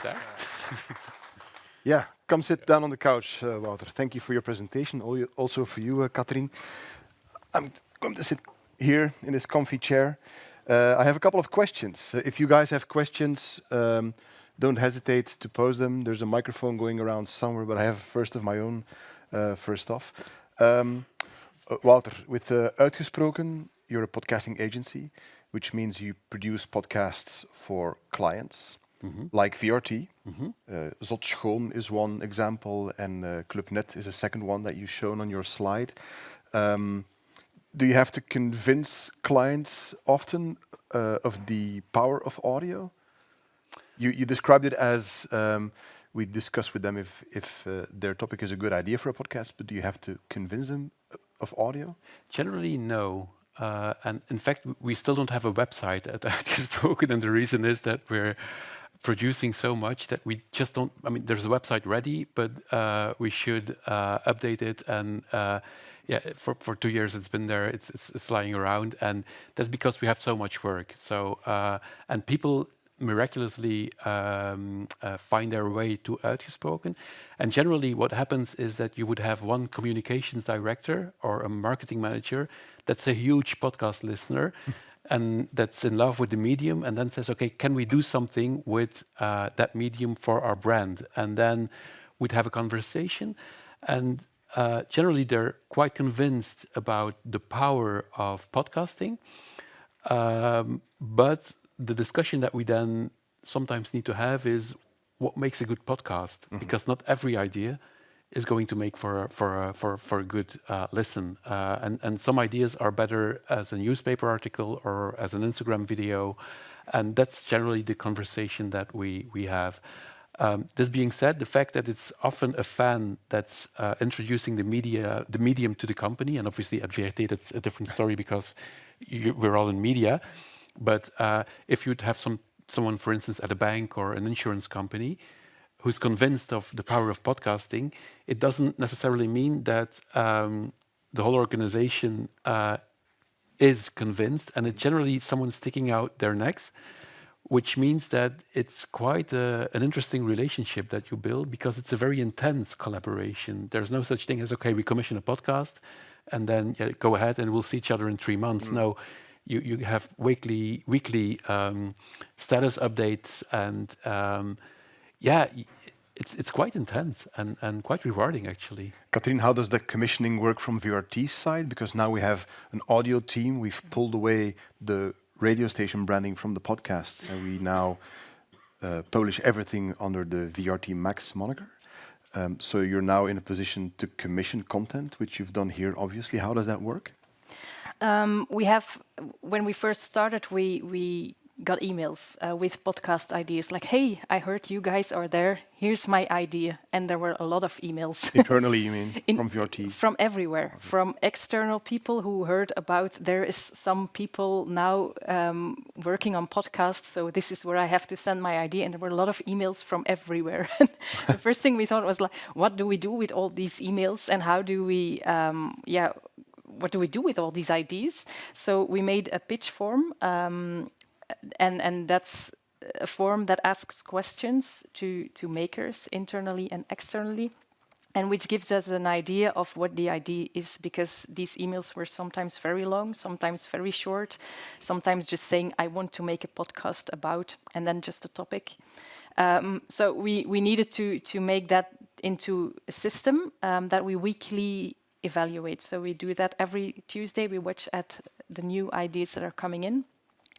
there. Yeah, come sit down on the couch, Wouter. Thank you for your presentation. Also for you, Catherine. I'm going to sit here in this comfy chair. I have a couple of questions. If you guys have questions, don't hesitate to pose them. There's a microphone going around somewhere, but I have first of my own first off. Wouter, with Uitgesproken, you're a podcasting agency, which means you produce podcasts for clients, like VRT. Zot Schoon is one example, and Club Net is a second one that you've shown on your slide. Do you have to convince clients often of the power of audio? You described it as we discuss with them if their topic is a good idea for a podcast, but do you have to convince them of audio? Generally, no. And in fact, we still don't have a website at Uitgesproken, and the reason is that we're producing so much that we just don't. I mean, there's a website ready, but we should update it. And for 2 years it's been there. It's lying around, and that's because we have so much work. So and people miraculously find their way to Uitgesproken. And generally what happens is that you would have one communications director or a marketing manager that's a huge podcast listener and that's in love with the medium, and then says, okay, can we do something with that medium for our brand? And then we'd have a conversation, and generally they're quite convinced about the power of podcasting, but the discussion that we then sometimes need to have is what makes a good podcast, because not every idea is going to make for a good listen, and some ideas are better as a newspaper article or as an Instagram video, and that's generally the conversation that we have. This being said, the fact that it's often a fan that's introducing the medium to the company, and obviously at VRT that's a different story because we're all in media. But if you'd have someone, for instance, at a bank or an insurance company who's convinced of the power of podcasting, it doesn't necessarily mean that the whole organization is convinced, and it's generally someone sticking out their necks, which means that it's quite an interesting relationship that you build, because it's a very intense collaboration. There's no such thing as, okay, we commission a podcast and then go ahead and we'll see each other in 3 months. No. You have weekly status updates, and it's quite intense and quite rewarding, actually. Catherine, how does the commissioning work from VRT's side? Because now we have an audio team. We've pulled away the radio station branding from the podcasts, and we now publish everything under the VRT Max moniker. So you're now in a position to commission content, which you've done here, obviously. How does that work? We have, when we first started, we got emails with podcast ideas like, hey, I heard you guys are there, here's my idea. And there were a lot of emails. Internally, you mean, from VRT? From everywhere, from external people who heard about there is some people now working on podcasts, so this is where I have to send my idea. And there were a lot of emails from everywhere. The first thing we thought was like, what do we do with all these emails, and how do we, what do we do with all these ideas? So we made a pitch form, and that's a form that asks questions to makers internally and externally, and which gives us an idea of what the idea is, because these emails were sometimes very long, sometimes very short, sometimes just saying, I want to make a podcast about, and then just a topic. So we needed to make that into a system that we weekly evaluate. So we do that every Tuesday. We watch at the new ideas that are coming in,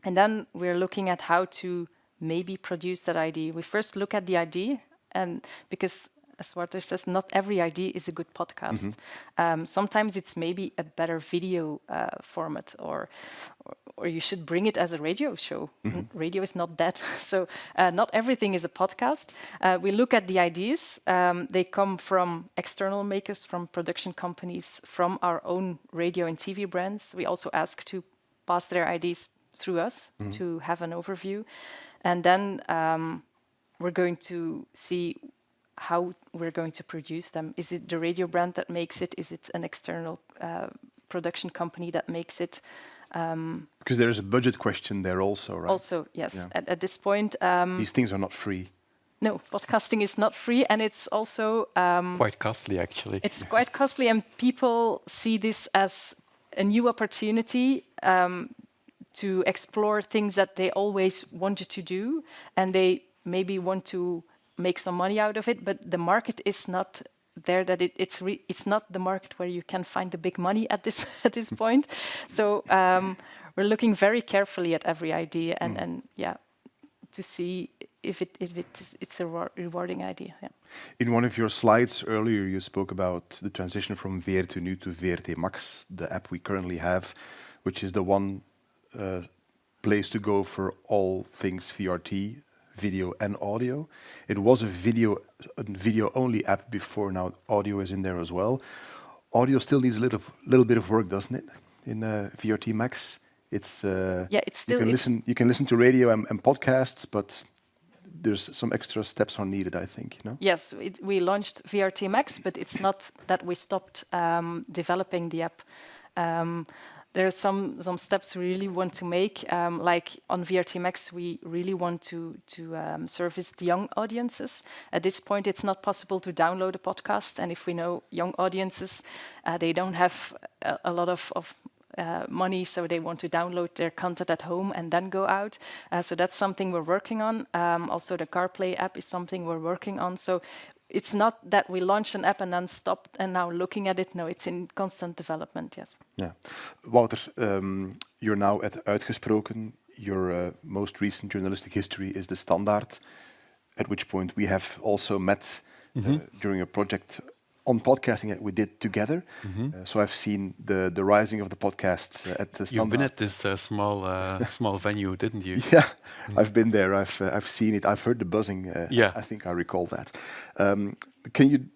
and then we're looking at how to maybe produce that idea. We first look at the idea, and because, as Wouter says, not every idea is a good podcast. Sometimes it's maybe a better video format, or you should bring it as a radio show. Radio is not dead, so not everything is a podcast. We look at the ideas. They come from external makers, from production companies, from our own radio and TV brands. We also ask to pass their ideas through us to have an overview. And then we're going to see how we're going to produce them. Is it the radio brand that makes it? Is it an external production company that makes it? Because there is a budget question there also, right? Also, yes. Yeah. At this point... these things are not free. No, podcasting is not free, and it's also Quite costly, actually. it's quite costly, and people see this as a new opportunity to explore things that they always wanted to do, and they maybe want to make some money out of it, but the market is not there. That it's not the market where you can find the big money at this at this point. So we're looking very carefully at every idea, and yeah, to see if it's a rewarding idea. Yeah. In one of your slides earlier, you spoke about the transition from VRT Nu to VRT Max, the app we currently have, which is the one place to go for all things VRT, video and audio. It was a video only app before. Now audio is in there as well. Audio still needs a little bit of work, doesn't it? In VRT Max, it's it's still you can listen to radio and podcasts, but there's some extra steps are needed, I think. You know? Yes, we launched VRT Max, but it's not that we stopped developing the app. There are some steps we really want to make. Like on VRT Max, we really want to service the young audiences. At this point, it's not possible to download a podcast, and if we know young audiences, they don't have a lot of money, so they want to download their content at home and then go out. So that's something we're working on. Also, the CarPlay app is something we're working on. So it's not that we launched an app and then stopped and now looking at it. No, it's in constant development, yes. Yeah. Wouter, you're now at Uitgesproken. Your most recent journalistic history is the Standaard, at which point we have also met during a project on podcasting that we did together. So I've seen the rising of the podcasts at the Standaard. You've been at this small venue, didn't you? Yeah, I've been there. I've seen it. I've heard the buzzing. Yeah. I think I recall that. Can you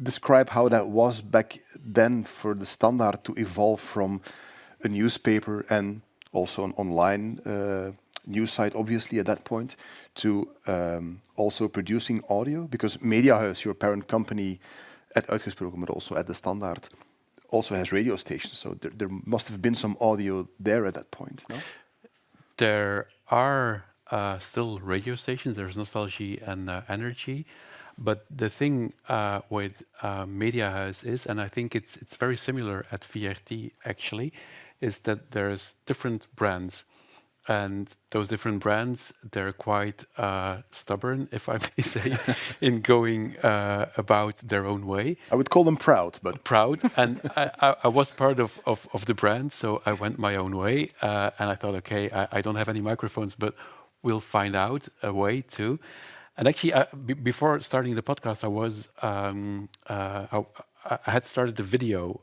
describe how that was back then for the Standaard to evolve from a newspaper and also an online news site, obviously at that point, to also producing audio? Because Mediahuis, your parent company at Uitgesproken, but also at the Standaard, also has radio stations. So there must have been some audio there at that point, no? There are still radio stations. There's Nostalgie and Energy. But the thing with Mediahuis is, and I think it's very similar at VRT actually, is that there's different brands. And those different brands, they're quite stubborn, if I may say, in going about their own way. I would call them proud, but... Proud. And I was part of the brand, so I went my own way. And I thought, okay, I don't have any microphones, but we'll find out a way to. And actually, before starting the podcast, I had started the video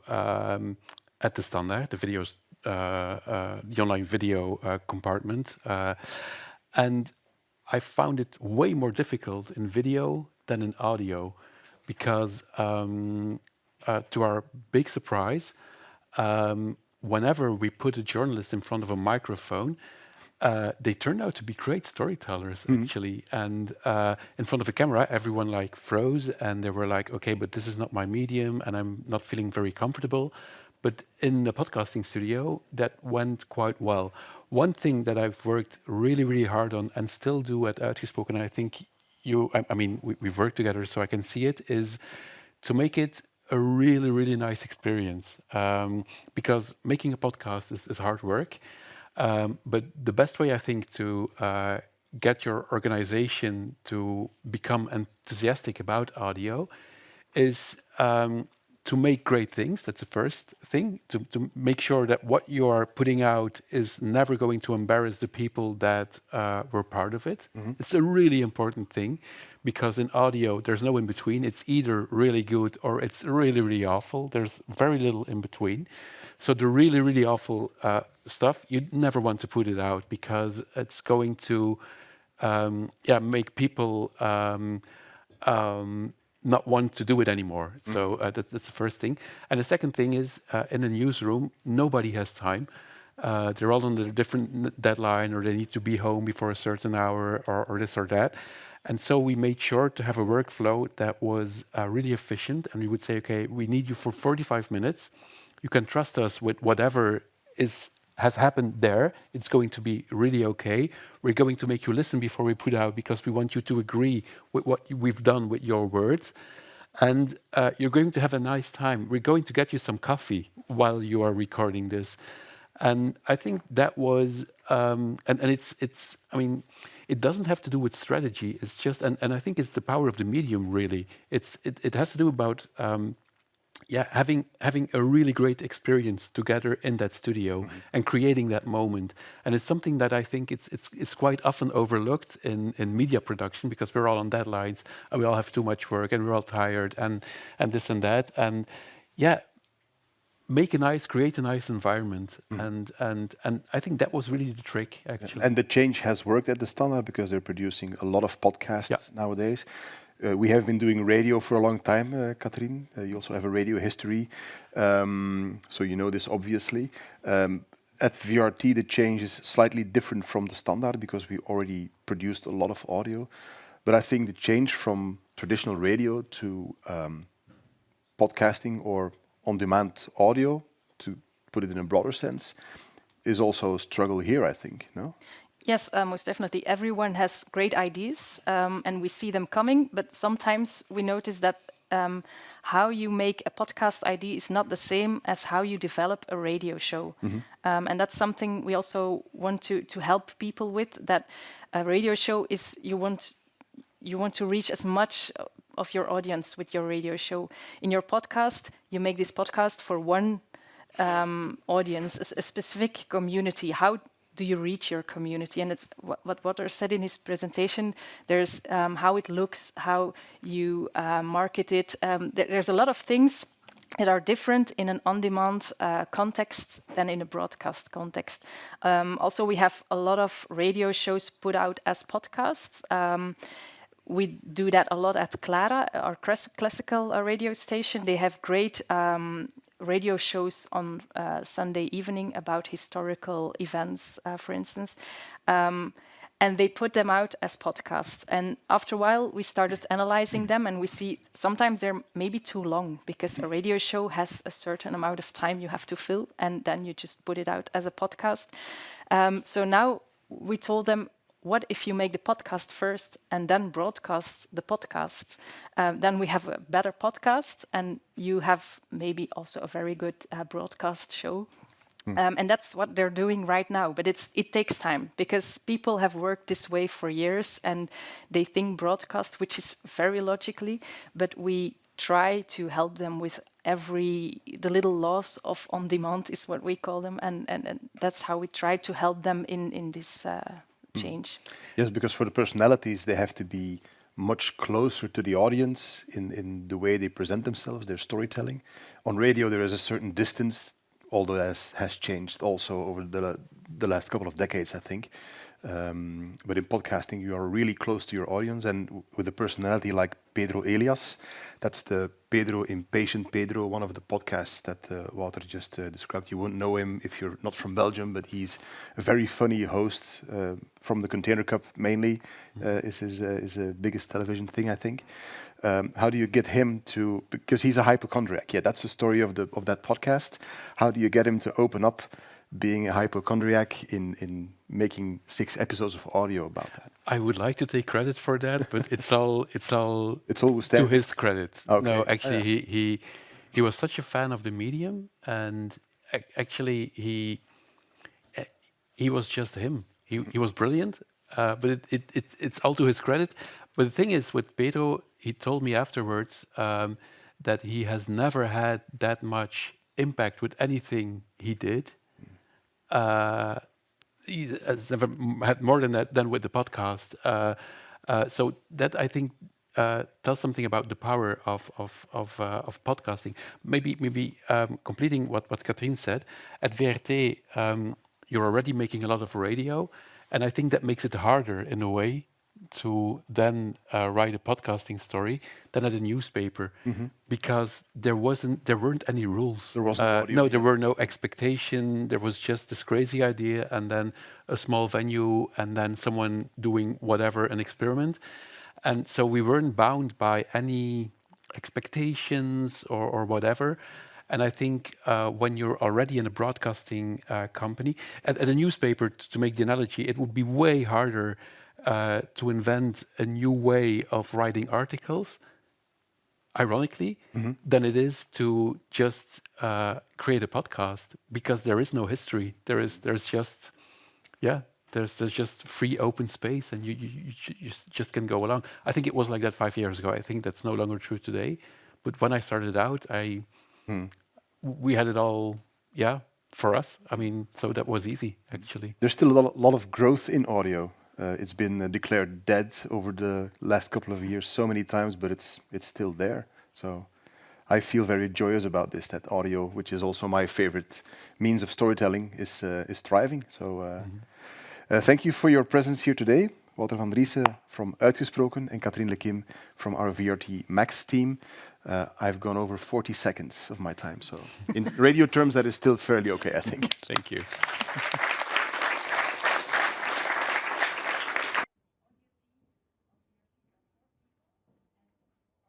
at the Standaard, the online video compartment, and I found it way more difficult in video than in audio, because to our big surprise, whenever we put a journalist in front of a microphone, they turned out to be great storytellers, actually. And in front of a camera, everyone like froze, and they were like, okay, but this is not my medium, and I'm not feeling very comfortable. But in the podcasting studio, that went quite well. One thing that I've worked really, really hard on and still do at Uitgesproken, and I think we've worked together so I can see it, is to make it a really, really nice experience. Because making a podcast is hard work. But the best way, I think, to get your organization to become enthusiastic about audio is to make great things. That's the first thing, to make sure that what you are putting out is never going to embarrass the people that were part of it. It's a really important thing, because in audio, there's no in between. It's either really good or it's really, really awful. There's very little in between. So the really, really awful stuff, you never want to put it out, because it's going to make people not want to do it anymore. So that's the first thing. And the second thing is, in a newsroom, nobody has time. They're all under a different deadline, or they need to be home before a certain hour, or this or that. And so we made sure to have a workflow that was really efficient. And we would say, okay, we need you for 45 minutes. You can trust us with whatever is has happened there. It's going to be really okay. We're going to make you listen before we put out because we want you to agree with what we've done with your words. And you're going to have a nice time. We're going to get you some coffee while you are recording this. And I think that was, and it's, I mean, it doesn't have to do with strategy. It's just, and I think it's the power of the medium, really. It has to do about, having a really great experience together in that studio and creating that moment. And it's something that I think it's quite often overlooked in media production because we're all on deadlines and we all have too much work and we're all tired and this and that. And create a nice environment, and I think that was really the trick, actually. And the change has worked at the Standaard because they're producing a lot of podcasts nowadays. We have been doing radio for a long time, Catherine. You also have a radio history, so you know this obviously. At VRT, the change is slightly different from the Standaard because we already produced a lot of audio. But I think the change from traditional radio to podcasting or on-demand audio, to put it in a broader sense, is also a struggle here, I think, no? Yes, most definitely. Everyone has great ideas, and we see them coming, but sometimes we notice that how you make a podcast idea is not the same as how you develop a radio show. And that's something we also want to help people with, that a radio show is, you want to reach as much of your audience with your radio show. In your podcast, you make this podcast for one audience, a specific community. How do you reach your community? And it's what Wouter said in his presentation. There's how it looks, how you market it. There's a lot of things that are different in an on-demand context than in a broadcast context. Also, we have a lot of radio shows put out as podcasts. We do that a lot at Clara, our classical radio station. They have great radio shows on Sunday evening about historical events, for instance. And they put them out as podcasts. And after a while, we started analyzing them, and we see sometimes they're maybe too long because a radio show has a certain amount of time you have to fill, and then you just put it out as a podcast. So now we told them, what if you make the podcast first and then broadcast the podcast? Then we have a better podcast, and you have maybe also a very good broadcast show. And that's what they're doing right now. But it takes time because people have worked this way for years, and they think broadcast, which is very logically, but we try to help them with the little laws of on-demand is what we call them. And that's how we try to help them in this change. Yes, because for the personalities, they have to be much closer to the audience in the way they present themselves, their storytelling. On radio, there is a certain distance, although that has changed also over the last couple of decades, I think. But in podcasting, you are really close to your audience, and with a personality like Pedro Elias, that's the Pedro Impatient Pedro, one of the podcasts that Wouter just described. You won't know him if you're not from Belgium, but he's a very funny host from the Container Cup mainly, is his biggest television thing, I think. How do you get him to, because he's a hypochondriac, that's the story of that podcast. How do you get him to open up being a hypochondriac in making 6 episodes of audio about that? I would like to take credit for that, but it's all to his credit. Okay. No, actually, he was such a fan of the medium, and actually he was just him. He was brilliant, but it's all to his credit. But the thing is, with Pedro, he told me afterwards that he has never had that much impact with anything he did. He has never had more than that than with the podcast. So that, I think, tells something about the power of podcasting. Maybe completing what Catherine said. At VRT, you're already making a lot of radio, and I think that makes it harder in a way to then write a podcasting story than at a newspaper, because there weren't any rules. There wasn't audio no, there yet. were no expectation. There was just this crazy idea, and then a small venue, and then someone doing whatever, an experiment. And so we weren't bound by any expectations or whatever. And I think when you're already in a broadcasting company, at a newspaper, to make the analogy, it would be way harder to invent a new way of writing articles, ironically, than it is to just create a podcast, because there is no history. There's just free open space, and you just can go along. I think it was like that 5 years ago. I think that's no longer true today. But when I started out, we had it all, for us. I mean, so that was easy, actually. There's still a lot of growth in audio. It's been declared dead over the last couple of years so many times, but it's still there. So I feel very joyous about this, that audio, which is also my favorite means of storytelling, is thriving. So thank you for your presence here today. Wouter van Driessen from Uitgesproken and Catherine Lakom from our VRT Max team. I've gone over 40 seconds of my time, so in radio terms that is still fairly okay, I think. Thank you.